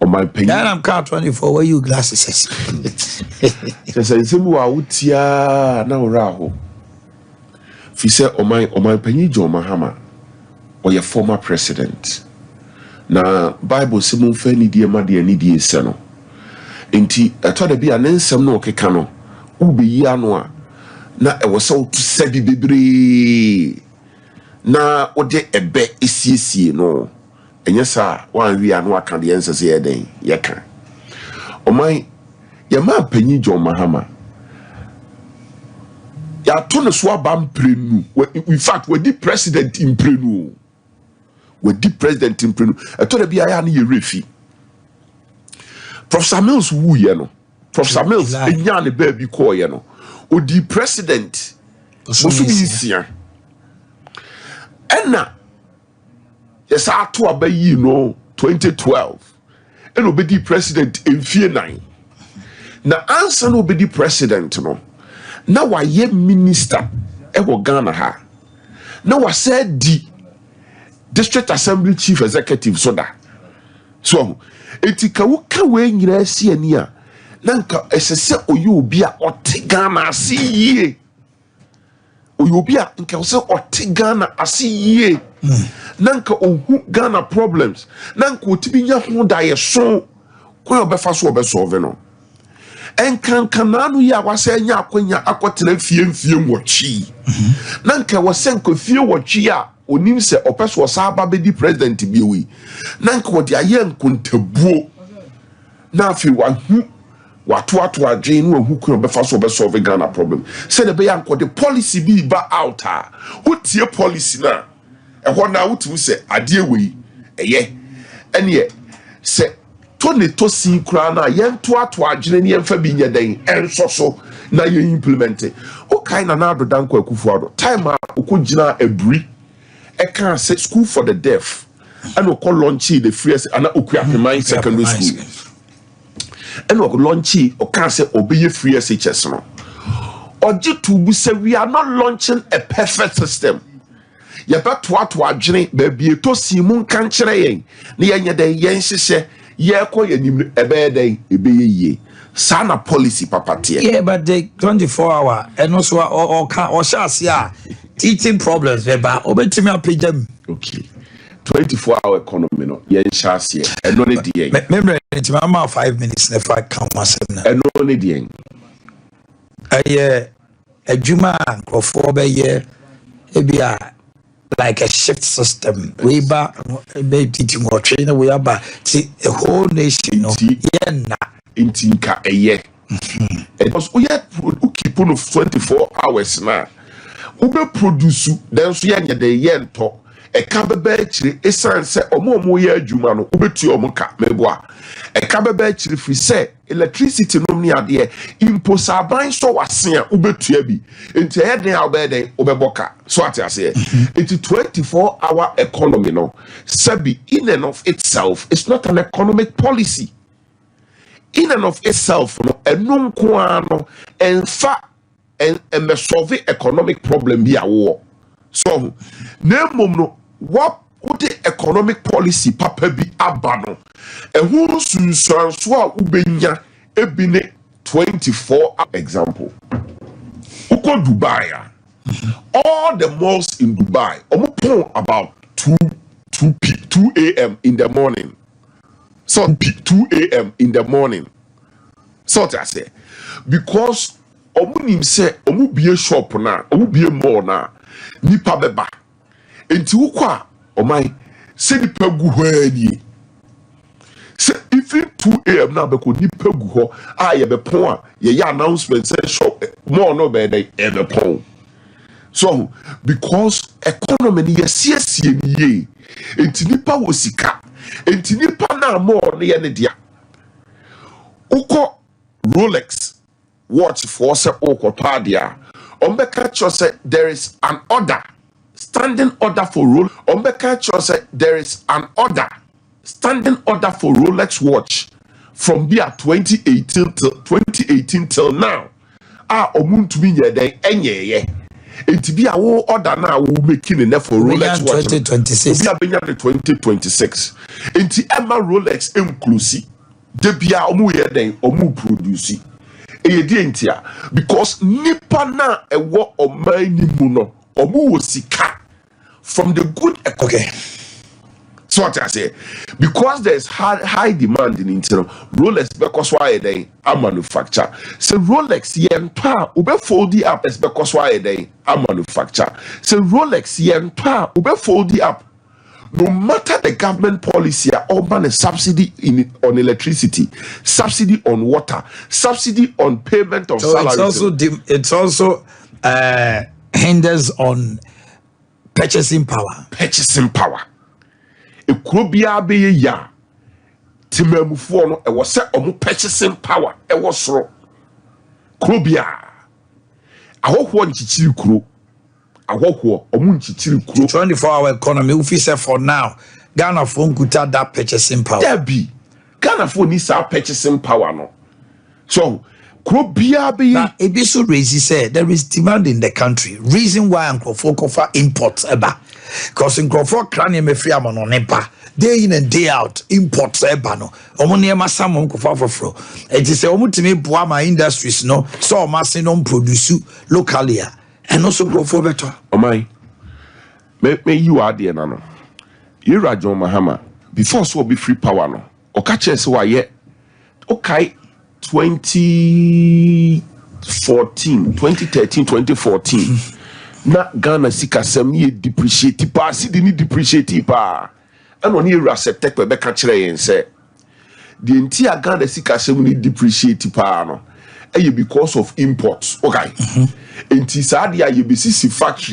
on my penny. Then I'm car 24. Where you glasses? Says Utia now Raho. If say on my penny John Mahama or your former president. Na Bible Simon Feni dear Madi and Idi Seno. Inti I thought to be an ensem no kekano. Ubi yanwa. Na I was so to sebi bibri. Na ode ebe isi no. And yes, sir, one we are no can the answers here then. Yaka. O my Yama penny John Mahama. Ya tone swabam prenu. In fact, we're the president in prenu. With the president in Prenu, I told the BIA ni refi. Professor Mills woo yeno. Professor Mills enyane baby call yeno. O the president Osumisia. Enna yes ato abayi no 2012. And obedi president in fear 9. Na answer no obedi president no. Na wa ye minister e wo Ghana ha. Na wa said di District Assembly Chief Executive Soda. So, etika wuka we nyina si ani a nanka esese oyobi a otegana asiye. Oyobi a nka se otegana asiye. Nanka ohu Ghana problems. Nanka otibi nya ho da ye so ko obefa so obesolve no. Enkankananu ya wase nya akonya akotena fie mwochi. Nanka wasenko fie wochi a onim se opeso osaba bedi president biwi nanka wodi aye nkontabuo na afi wahu watu adwen no hu kuro befa so be solve Ghana problem se de be yanko the policy bi ba out a wotie policy na ehwo na wotu se ade ewi eye ene se to ne to sin kura na yento adwen ne yemfa bi nya den enso so na ye implement o kai na na adodan kwa kufu ado time a okogina abri I can't say school for the deaf. I know call launchy the free and Okuapimai secondary school. And no launchy or can't say obey free SHS no. Or to say we are not launching a perfect system. You bet what journey baby to Simon can't train. Near the Yense ye call ye a bad day, a be ye. Sana policy papa tia. Yeah, but the 24-hour and also or shall see teaching problems whereby obetimi apply them. Okay. 24-hour economy no yen chance e no ne die. Remember it ma 5 minutes if I count myself now. E no ne die. Adwuma nkofo be ye ebia like a shift system. We ba be teaching or train we aba see a whole nation no yen na intinka eye. Because we keep on 24 hours now. Ube produce then so ya de yen to e ka bebe chiri esan se omo ye adwuma no ube tu omo ka meboa e ka bebe chiri free say electricity no ni ade imposa ban so wase a ube tu abi enti e den obe den ube boka so ate ase it's 24-hour economy no sabi in and of itself it's not an economic policy in and of itself no enu nko ano enfa and me solve economic problem bi awo so na mom no what would the economic policy papa bi abano ehun sunsanso a ubenya ebine 24 example uko Dubai all the malls in Dubai omo about 2 a.m. in the morning so 2 a.m. in the morning so I say because omunim se omu bie shop na omu bie mall na nipa beba enti ukwa omai se nipa gu ho ani se even 2 a.m. na be ko nipa gu ho a ye be pon a ye ya announcement say shop mall no be dey e be pon so because economy ni yesiesie ni ye enti nipa wo sika enti nipa na mall ne ye ne dia uko Rolex watch for say okopadia ombeka cho say there is an order standing order for Rolex ombeka cho say there is an order standing order for Rolex watch from there 2018 till now omuntu bi nye den enyeye Enti bi a wo order na wo making enough for Rolex watch 2026 obi abenya 2026 enti Emma Rolex inclusive de bia omu ye den omu produce eye di entia because nipa na ewo oman ni mu no omu wo sika from the good okay. So what I say, because there's high demand in internal Rolex because why they are manufacture. So Rolex yen pa ube foldy up is because why they are manufacture. So Rolex yen pa ube foldy up. No matter the government policy or ban subsidy on electricity, subsidy on water, subsidy on payment of salaries. It's also hinders on purchasing power. Purchasing power. Ekrobia be ya timamufo no e was say omo purchasing power e was soro krobia ahoho nchichiri kuro ahoho omo nchichiri kuro 24-hour economy we say for now Ghana phone kuta that purchasing power there be Ghana phone needs our purchasing power no so krobia be now ebi so raise say there is demand in the country reason why Nkrofo kofa imports eba because Nkrofo crane me free amon nepa day in and day out imports eba no omo niema samon kofa foforo it is omo timi boa my industries no so omo say no produce locally and also Nkrofo better omai me you are there no you Rajon Mahama before so be free power no o ka che se wa ye okay 2013 2014 na Ghana sika sem ye depreciate pa si di ni depreciate pa ano ni ewura septek pe ka kire yen se the entire Ghana sika sem ni depreciate pa no because of imports okay enti sa dia ye be sisi factory